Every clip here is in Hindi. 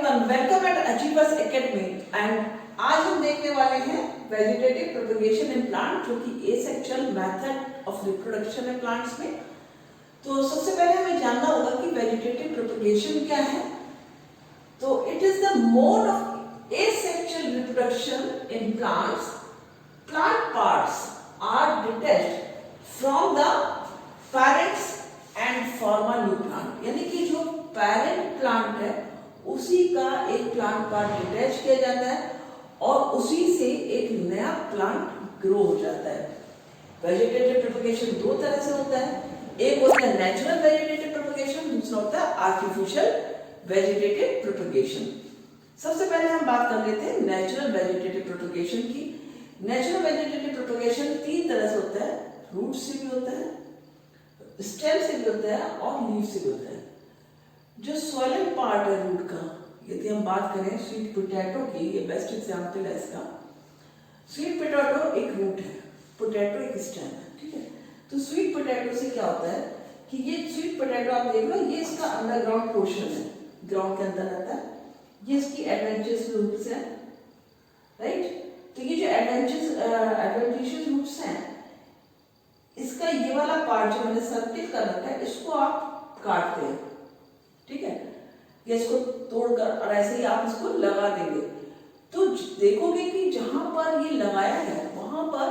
Everyone, welcome eight achievers academy. And आज हम देखने वाले हैं वेजिटेटिव प्रोपगेशन इन प्लांट, जो कि एसेक्सुअल मेथड ऑफ रिप्रोडक्शन है प्लांट्स में। तो सबसे पहले हमें जानना होगा कि वेजिटेटिव प्रोपगेशन क्या है। तो it is the mode of asexual reproduction in plants. Plant parts are detached from the parents and form a new plant, यानी कि जो पेरेंट प्लांट है उसी का एक प्लांट पार्ट डिटैच किया जाता है और उसी से एक नया प्लांट ग्रो हो जाता है। वेजिटेटिव प्रोपगेशन दो तरह से होता है, एक होता है नेचुरल वेजिटेटिव प्रोपगेशन, दूसरा होता है आर्टिफिशियल वेजिटेटिव प्रोपगेशन। सबसे पहले हम बात कर लेते हैं नेचुरल वेजिटेटिव प्रोपगेशन की। नेचुरल वेजिटेटिव प्रोपगेशन तीन तरह से होता है, रूट से भी होता है, स्टेम से भी होता है और लीफ से भी होता है। जो सॉइल पार्ट है रूट का, यदि हम बात करें स्वीट पोटैटो की, ये बेस्ट एग्जांपल है इसका। स्वीट पोटैटो एक रूट है, पोटैटो एक स्टेम है, ठीक है। तो स्वीट पोटैटो से क्या होता है कि ये स्वीट पोटैटो आप देख लो, ये इसका अंडरग्राउंड पोर्शन है, ग्राउंड के अंदर रहता है। ये इसकी एडवेंटिशियस रूट्स है, राइट। तो ये जो एडवेंटिशियस रूट्स हैं, इसका ये वाला पार्ट जो मैंने सर्किल कर रखा है, इसको आप काटते हैं, ठीक है। ये इसको तोड़कर और ऐसे ही आप इसको लगा देंगे तो देखोगे कि जहां पर ये लगाया है वहां पर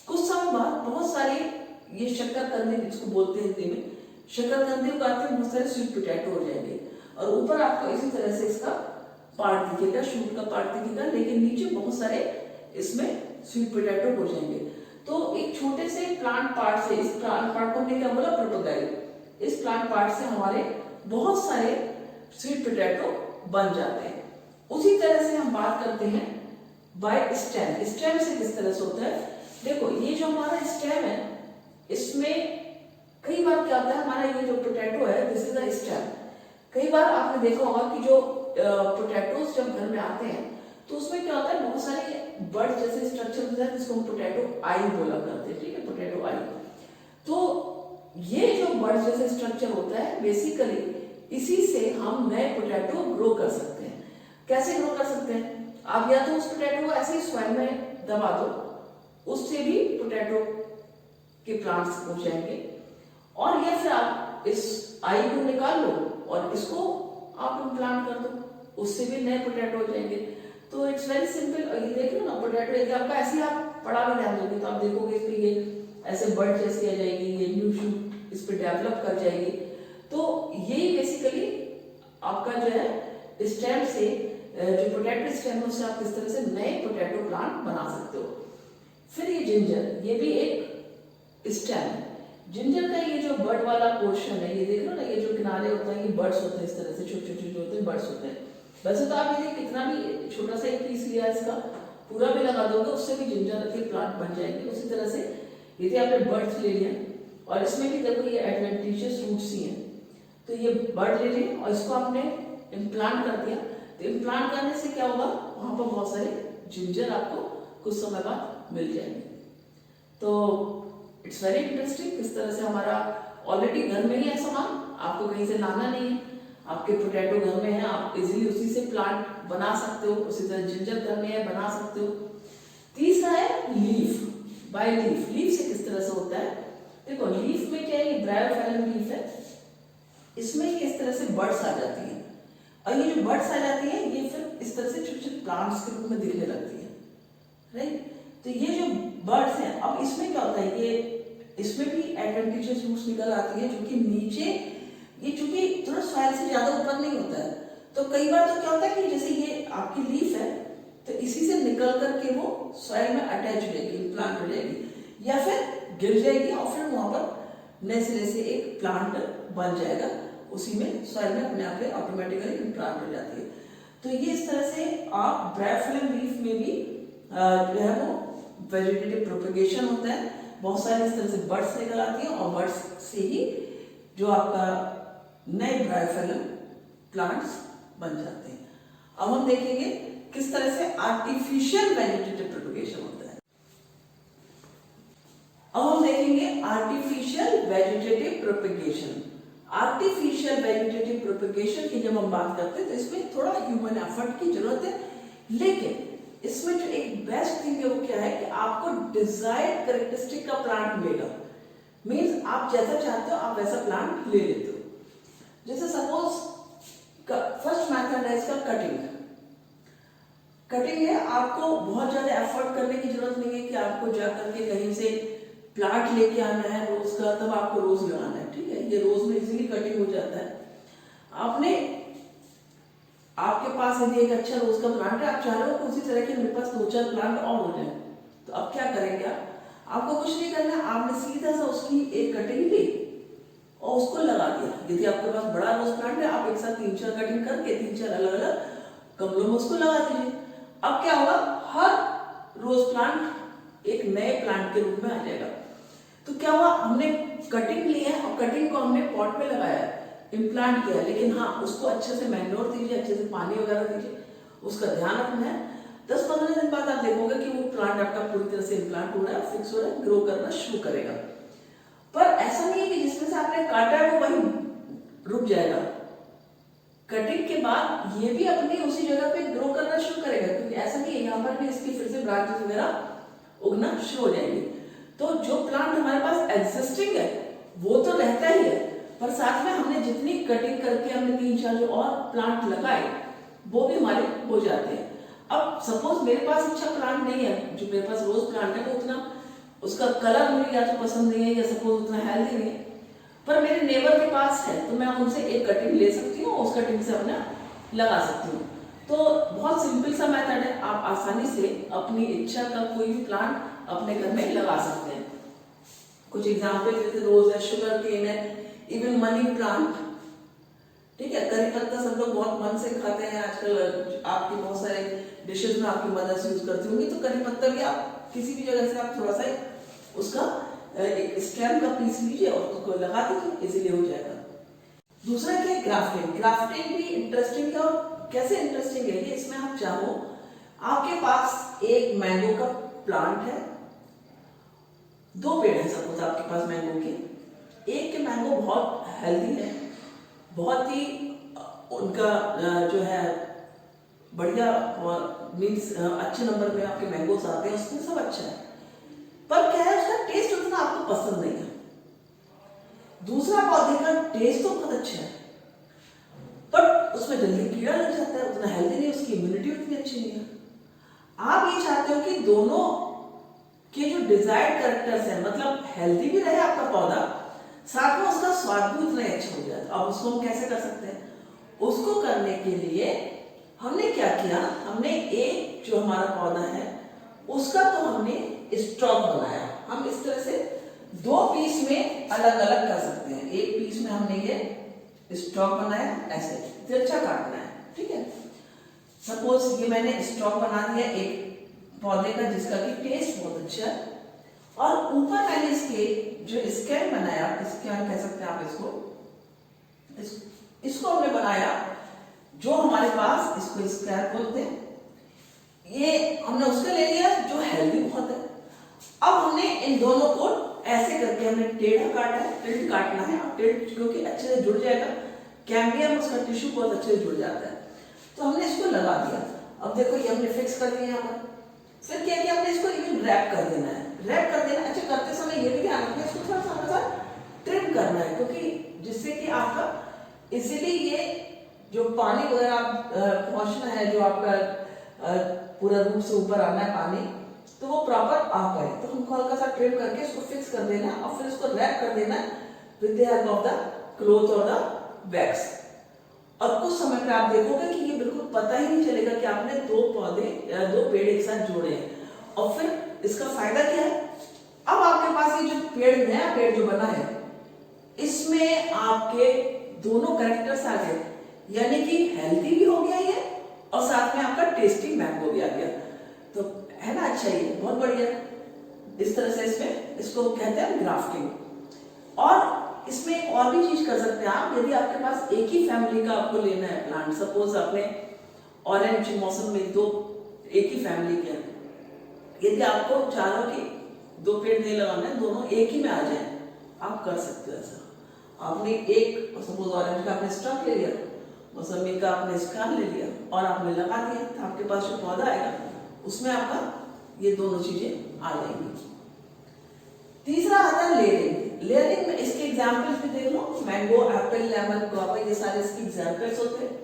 कुछ समय बाद बहुत सारे ये शक्करकंदी, जिसको बोलते हैं हिंदी में शक्करकंदी उगाते हैं, बहुत सारे स्वीट पोटैटो हो जाएंगे और ऊपर आपको इसी तरह से इसका पार्ट दिखेगा, शूट का पार्ट दिखेगा, लेकिन नीचे बहुत सारे इसमें स्वीट पोटैटो हो जाएंगे। तो एक छोटे से प्लांट पार्ट से, इस प्लांट पार्ट को हमने क्या बोला, प्रोपगाइल, इस प्लांट पार्ट से हमारे बहुत सारे स्वीट पोटैटो बन जाते हैं। उसी तरह से हम बात करते हैं बाय स्टेम। स्टेम से किस तरह से होता है, देखो ये जो हमारा स्टेम है, इसमें कई बार क्या होता है, हमारा ये जो पोटैटो है, दिस इज द स्टेम। कई बार आपने देखा होगा कि जो पोटैटोस जब घर में आते हैं तो उसमें क्या होता है, बहुत सारे बर्ड जैसे स्ट्रक्चर होता है, जिसको हम पोटैटो आई बोला करते हैं, ठीक है, पोटैटो आई। तो ये जो बर्ड जैसे स्ट्रक्चर होता है, बेसिकली इसी से हम नए पोटैटो ग्रो कर सकते हैं। कैसे ग्रो कर सकते हैं, आप या तो उस पोटैटो को ऐसे ही स्वयं में दबा दो, उससे भी पोटैटो के प्लांट्स हो जाएंगे, और या फिर आप इस आई को निकाल लो और इसको आप इम्प्लांट कर दो, उससे भी नए पोटैटो हो जाएंगे। तो इट्स वेरी सिंपल। ये देख लो ना, पोटैटो यदि आपका ऐसे आप पढ़ा भी ध्यान दोगे तो आप देखोगे इस पे ये ऐसे बर्ड जैसी आ जाएगी, ये न्यू शूट इस पे डेवलप कर जाएगी। तो यही बेसिकली आपका जो है स्टेम से, जो पोटैटो स्टेम है, उससे आप किस तरह से नए पोटैटो प्लांट बना सकते हो। फिर ये जिंजर, ये भी एक स्टेम है। जिंजर का ये जो बर्ड वाला पोर्शन है, ये देख लो ना, ये जो किनारे होता है, ये बर्ड्स होते हैं, इस तरह से छोटे छोटे जो होते हैं बर्ड्स होते हैं। वैसे तो आप ये कितना भी छोटा सा एक पीस लिया इसका, पूरा भी लगा दोगे, उससे भी जिंजर के प्लांट बन जाएंगे। उसी तरह से यदि आपने बर्ड्स ले लिया और इसमें भी देखो ये एडवेंटिशियस रूट्स ही हैं, तो ये बर्ड ले लिए और इसको आपने इम्प्लांट कर दिया, तो इम्प्लांट करने से क्या होगा, वहां पर बहुत सारे जिंजर आपको कुछ समय बाद मिल जाएंगे। तो इट्स वेरी इंटरेस्टिंग, किस तरह से हमारा ऑलरेडी घर में ही है सामान, आपको कहीं से लाना नहीं है, आपके पोटैटो घर में है, आप इजीली उसी से प्लांट बना सकते हो। उसी तरह जिंजर घर में है, बना सकते हो। तीसरा है लीफ, बाय लीफ। लीफ से किस तरह से होता है, देखो लीफ में क्या है, ये ब्रायोफाइलम लीफ है, इसमें ये इस तरह से बर्ड्स आ जाती हैं, और ये जो बर्ड्स आ जाती हैं ये फिर इस तरह से छोटे छोटे प्लांट्स के रूप में दिखने लगती है, राइट। तो ये जो बर्ड्स हैं, अब इसमें क्या होता है, ये इसमें भी एडवेंटिशियस रूट्स निकल आती है, जो कि नीचे, ये चूंकि थोड़ा सॉइल से ज्यादा ऊपर नहीं होता है, तो कई बार तो क्या होता है कि जैसे ये आपकी लीफ है, तो इसी से निकल करके वो सॉइल में अटैच हो जाएगी, प्लांट हो जाएगी, या फिर गिर जाएगी और फिर वहां पर नए सिरे से एक प्लांट बन जाएगा, उसी में सॉइल में अपने आप ऑटोमेटिकली प्लांट हो जाती है। तो ये इस तरह से आप ब्रायोफिलम लीफ में भी जो है वो वेजिटेटिव प्रोपगेशन होता है। बहुत सारे इस तरह से बर्ड्स निकल आती हैं और बर्ड्स से ही जो आपका नए ब्रायोफिलम प्लांट्स बन जाते हैं। अब हम देखेंगे किस तरह से आर्टिफिशियल वेजिटेटिव प्रोपगेशन होता है। अब हम देखेंगे artificial vegetative propagation. Artificial vegetative propagation की जब हम बात करते हैं तो इसमें थोड़ा ह्यूमन एफर्ट की जरूरत है, लेकिन इसमें जो एक बेस्ट थिंग है वो क्या है कि आपको डिजायर्ड कैरेक्टरिस्टिक का प्लांट मिलेगा। मीन्स आप जैसा चाहते हो आप वैसा प्लांट ले लेते हो। जैसे सपोज फर्स्ट मेथड है इसका कटिंग। कटिंग है, आपको बहुत ज्यादा एफर्ट करने की जरूरत नहीं है कि आपको जाकर के कहीं से प्लांट लेके आना है रोज का, तब आपको रोज लगाना है। ठीक है, ये रोज में इजीली कटिंग हो जाता है। आपके पास यदि एक अच्छा रोज का प्लांट है, आप चाह रहे हो कि उसी तरह के मेरे पास 2-4 प्लांट और हो जाए, तो अब क्या करेंगे आपको कुछ नहीं करना, आपने सीधा सा उसकी एक कटिंग ली और उसको लगा दिया। यदि आपके पास बड़ा रोज प्लांट है, आप एक साथ 3-4 कटिंग करके 3-4 अलग अलग गमलों में उसको लगा दीजिए। अब क्या होगा, हर रोज प्लांट एक नए प्लांट के रूप में आ जाएगा। तो क्या हुआ, हमने कटिंग ली है और कटिंग को हमने पॉट में लगाया, इम्प्लांट किया, लेकिन हाँ उसको अच्छे से मैन्योर दीजिए, अच्छे से पानी वगैरह दीजिए, उसका ध्यान रखना है। 10-15 दिन बाद आप देखोगे कि वो प्लांट आपका पूरी तरह से इम्प्लांट हो रहा है, फिक्स हो रहा है, ग्रो करना शुरू करेगा। पर ऐसा नहीं है कि जिसमें से आपने काटा है वो वहीं रुक जाएगा। कटिंग के बाद ये भी अपनी उसी जगह पे ग्रो करना शुरू करेगा, क्योंकि ऐसा नहीं है, यहाँ पर भी इसकी फिर से ब्रांचेस वगैरह उगना शुरू हो जाएंगी। तो जो प्लांट हमारे पास एग्जिस्टिंग है वो तो रहता ही है, पर साथ में हमने जितनी कटिंग करके हमने 3-4 जो और प्लांट लगाए वो भी हमारे हो जाते हैं। अब सपोज मेरे पास अच्छा प्लांट नहीं है, जो मेरे पास रोज प्लांट है वो उतना उसका कलर मुझे या तो पसंद नहीं है या सपोज उतना हेल्दी नहीं है, पर मेरे नेबर के पास है, तो मैं उनसे एक कटिंग ले सकती हूँ, उस कटिंग से अपना लगा सकती हूँ। तो बहुत सिंपल सा मेथड है, आप आसानी से अपनी इच्छा का कोई भी प्लांट अपने घर में लगा सकते हैं। कुछ एग्जाम्पल जैसे रोज है, शुगर केन है, इवन मनी प्लांट। ठीक है, करी पत्ता सब लोग बहुत मन से खाते हैं आजकल, आपकी बहुत सारे डिशेज में आपकी मदर्स यूज करती होंगी, तो करी पत्ता भी आप किसी भी जगह से आप थोड़ा सा उसका एक स्टेम का पीस लीजिए और उसको लगा दीजिए, इजीली हो जाएगा। दूसरा क्या है, ग्राफ्टिंग। ग्राफ्टिंग भी इंटरेस्टिंग है, और कैसे इंटरेस्टिंग है ये, इसमें आप चाहो आपके पास एक मैंगो का प्लांट है, 2 पेड़ है सपोज आपके पास मैंगो के, एक के मैंगो बहुत हेल्दी है, बहुत ही उनका जो है बढ़िया मीन्स अच्छे नंबर में आपके मैंगोस आते हैं, उसमें सब अच्छा है, पर क्या है उसका टेस्ट उतना आपको पसंद नहीं है। दूसरा पौधे का टेस्ट तो बहुत अच्छा है, पर उसमें जल्दी कीड़ा लग जाता है, उतना हेल्दी नहीं, उसकी इम्यूनिटी उतनी अच्छी नहीं है। आप ये चाहते हो कि दोनों के जो डिजायर्ड कैरेक्टर्स हैं, मतलब हेल्दी भी रहे आपका पौधा, साथ में उसका स्वाद भी उतना ही अच्छा हो जाए। अब उसको हम कैसे कर सकते हैं, उसको करने के लिए हमने क्या किया, हमने एक जो हमारा पौधा है उसका तो हमने स्टॉक बनाया। हम इस तरह से 2 पीस में अलग अलग कर सकते हैं। एक पीस में हमने ये स्टॉक बनाया, ऐसे तिरछा काटना है। ठीक है, सपोज ये मैंने स्टॉक बना दिया एक पौधे का जिसका कि टेस्ट बहुत अच्छा है, और ऊपर मैंने इसके जो स्कैन बनाया, स्कैन कह सकते हैं आप इसको हमने बनाया, जो हमारे पास इसको स्क्वायर बोलते हैं, ये हमने उसका ले लिया जो हेल्दी बहुत है। अब हमने इन दोनों को ऐसे करके हमने टेढ़ा काटा है, टिल्ट काटना है, अब टिल्ट क्योंकि अच्छे से जुड़ जाएगा, कैम्बियम उसका टिश्यू बहुत अच्छे से जुड़ जाता है, तो हमने इसको लगा दिया। अब देखो ये हमने फिक्स कर दिया यहाँ पर, फिर क्या किया हमने इसको इवन रैप कर देना है, रैप कर देना। अच्छा, करते समय ये भी ध्यान रखना है इसको थोड़ा सा ट्रिम करना है, क्योंकि जिससे कि आपका इजीली ये जो पानी वगैरह पहुंचना है, जो आपका पूरा रूप से ऊपर आना है पानी, तो वो प्रॉपर आ पाए, तो हमको हल्का सा ट्रिम करके इसको फिक्स कर देना और फिर इसको रैप कर देना with the help of the cloth और द वैक्स। और कुछ समय पे आप देखोगे कि ये बिल्कुल पता ही नहीं चलेगा कि आपने 2 पेड़ एक साथ जोड़े हैं। और फिर इसका फायदा क्या है, अब आपके पास ये जो पेड़, नया पेड़ जो बना है, इसमें आपके दोनों कैरेक्टर्स आ गए, यानी कि हेल्दी भी हो गया ये और साथ में आपका टेस्टी मैंगो भी आ गया, तो है ना, अच्छा, ये बहुत बढ़िया। इस तरह से इसमें इसको कहते हैं ग्राफ्टिंग। और इसमें और भी चीज कर सकते हैं आप, यदि आपके पास एक ही फैमिली का आपको लेना है प्लांट, सपोज आपने ऑरेंज मौसम में 2 एक ही फैमिली के हैं, यदि आपको चारों की 2 पेड़ नहीं लगाना है, दोनों एक ही में आ जाए, आप कर सकते हो ऐसा। आपने एक सपोज ऑरेंज का आपने स्टॉक ले लिया, मौसमी का आपने स्कान ले लिया और आपने लगा दिया, तो आपके पास जो पौधा आएगा उसमें आपका ये दोनों चीजें आ जाएंगी। तीसरा आता है लेयरिंग। लेयरिंग में इसके एग्जाम्पल्स भी देख लो, मैंगो, एप्पल, लेमन, गुआवा, ये सारे इसके एग्जाम्पल्स होते हैं।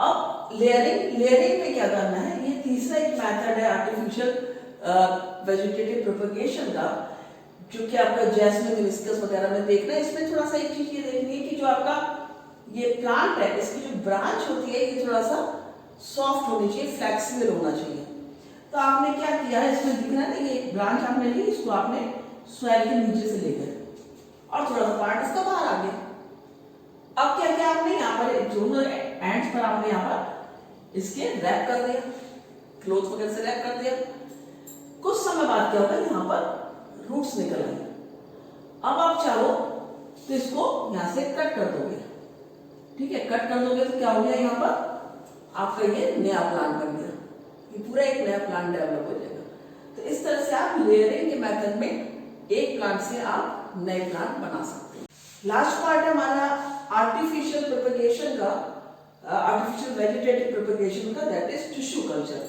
अब लेयरिंग में क्या करना है, ये तीसरा एक मेथड है आर्टिफिशियल वेजिटेटिव प्रोपगेशन का, जो कि आपका जैस्मिन, हिबिस्कस वगैरह में देखना है। इसमें थोड़ा सा एक चीज ये देखनी है कि जो आपका ये प्लांट है, इसकी जो ब्रांच होती है ये थोड़ा सा सॉफ्ट होनी चाहिए, फ्लेक्सिबल होना चाहिए। तो आपने क्या किया है, इसमें दिख रहा है ना, ये ब्रांच आपने ली, इसको आपने सॉइल के नीचे से लेकर और थोड़ा सा पार्ट इसका बाहर आ गया। अब क्या किया आपने, यहाँ पर दोनों एंड्स पर आपने यहाँ पर इसके रैप कर दिया, क्लोथ वगैरह से रैप कर दिया। कुछ समय बाद क्या होगा, यहाँ पर रूट्स निकल आएंगे। अब आप चाहो तो इसको यहाँ से कट कर दोगे, ठीक है। कट कर दोगे तो क्या हो गया, यहाँ पर आपका ये नया प्लांट बन गया, ये पूरा एक नया प्लांट डेवलप हो जाएगा। तो इस तरह से आप लेयरिंग के मेथड में एक प्लांट से आप नए प्लांट बना सकते हैं। लास्ट पार्ट है हमारा आर्टिफिशियल प्रोपगेशन का, आर्टिफिशियल वेजिटेटिव प्रोपगेशन का, दैट इज टिश्यू कल्चर।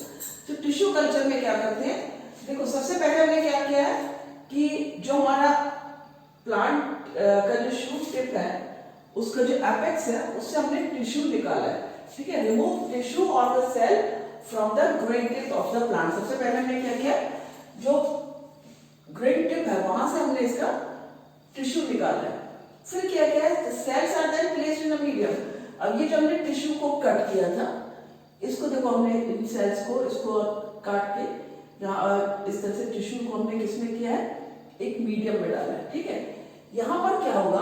तो टिश्यू कल्चर में क्या करते हैं, देखो सबसे पहले हमने क्या किया है कि जो हमारा प्लांट का जो शूट टिप है, उसका जो एपेक्स है, उससे हमने टिश्यू निकाला है, ठीक है। रिमूव टिश्यू और the cell from the growing tip of the plant. सबसे पहले हमने क्या किया, जो ग्रोइंग टिप है वहां से हमने इसका टिश्यू निकाला है। फिर क्या किया है, cells are then placed in a medium. अब ये जो हमने टिश्यू को कट किया था, इसको देखो हमने इन सेल्स को इसको काट के यहाँ इस तरह से टिश्यू को हमने किसमें किया है, एक मीडियम में डाला है, ठीक है। यहाँ पर क्या होगा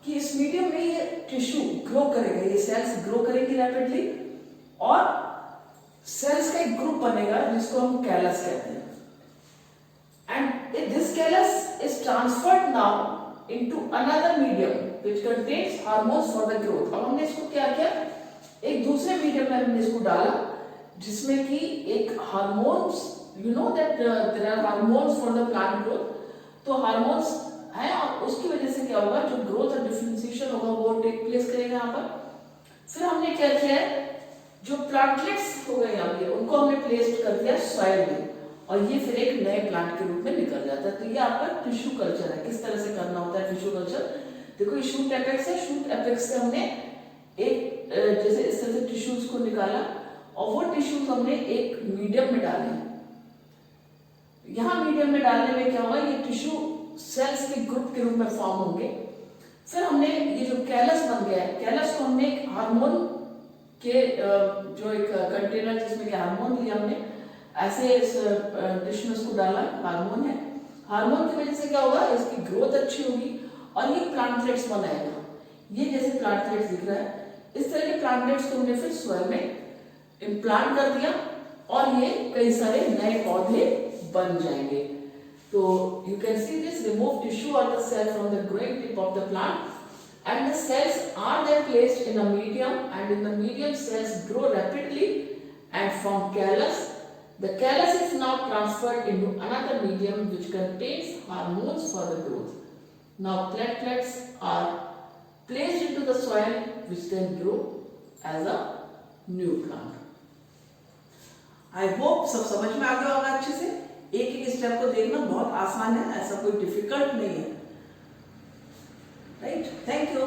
कि इस मीडियम में ये टिश्यू ग्रो करेगा, ये सेल्स ग्रो करेंगी रैपिडली और सेल्स का एक ग्रुप बनेगा जिसको हम कैलस कहते हैं। And this callus is transferred now into another medium which contains hormones for the growth. अब हमने इसको क्या किया, एक दूसरे मीडियम में हमने इसको डाला जिसमें कि एक hormones, you know that there are hormones for the plant growth. तो हार्मोन्स है और उसकी वजह से क्या होगा, जो ग्रोथ और डिफरेंशिएशन होगा वो टेक प्लेस करेगा यहाँ पर। फिर हमने क्या किया है, जो प्लांटलेट्स हो गए यहाँ पे उनको हमने प्लेस्ड कर दिया सॉइल में और ये फिर एक नए प्लांट के रूप में निकल जाता है। तो ये आपका टिश्यू कल्चर है। किस तरह से करना होता है टिश्यू कल्चर, देखो ये शूट एपेक्स है, शूट एपेक्स से हमने एक जैसे इस तरह से टिश्यूज को निकाला और वो टिश्यूज हमने एक मीडियम में डाले। यहाँ मीडियम में डालने में क्या होगा, ये टिश्यू सेल्स के ग्रुप के रूप में फॉर्म होंगे। फिर हमने ये जो कैलस बन गया है, कैलस को हमने एक हार्मोन के जो एक कंटेनर जिसमें कि हार्मोन लिया हमने, ऐसे इस टिश्यू में उसको डाला, हार्मोन है। हार्मोन की वजह से क्या होगा, इसकी ग्रोथ अच्छी होगी और ये प्लांटलेट्स बनाएगा। ये जैसे प्लांटलेट्स दिख रहा है, इस तरह के प्लांटलेट्स को हमने फिर सॉइल में इम्प्लांट कर दिया और ये कई सारे नए पौधे बन जाएंगे। तो you can see this, remove tissue or the cell from the growing tip of the plant and the cells are then placed in a medium and in the medium cells grow rapidly and form callus. The callus is now transferred into another medium which contains hormones for the growth. Now plants are placed into the soil which then grow as a new plant. I hope सब समझ में आ गया होगा अच्छे से। एक एक स्टेप को देखना बहुत आसान है, ऐसा कोई डिफिकल्ट नहीं है, राइट। Thank you.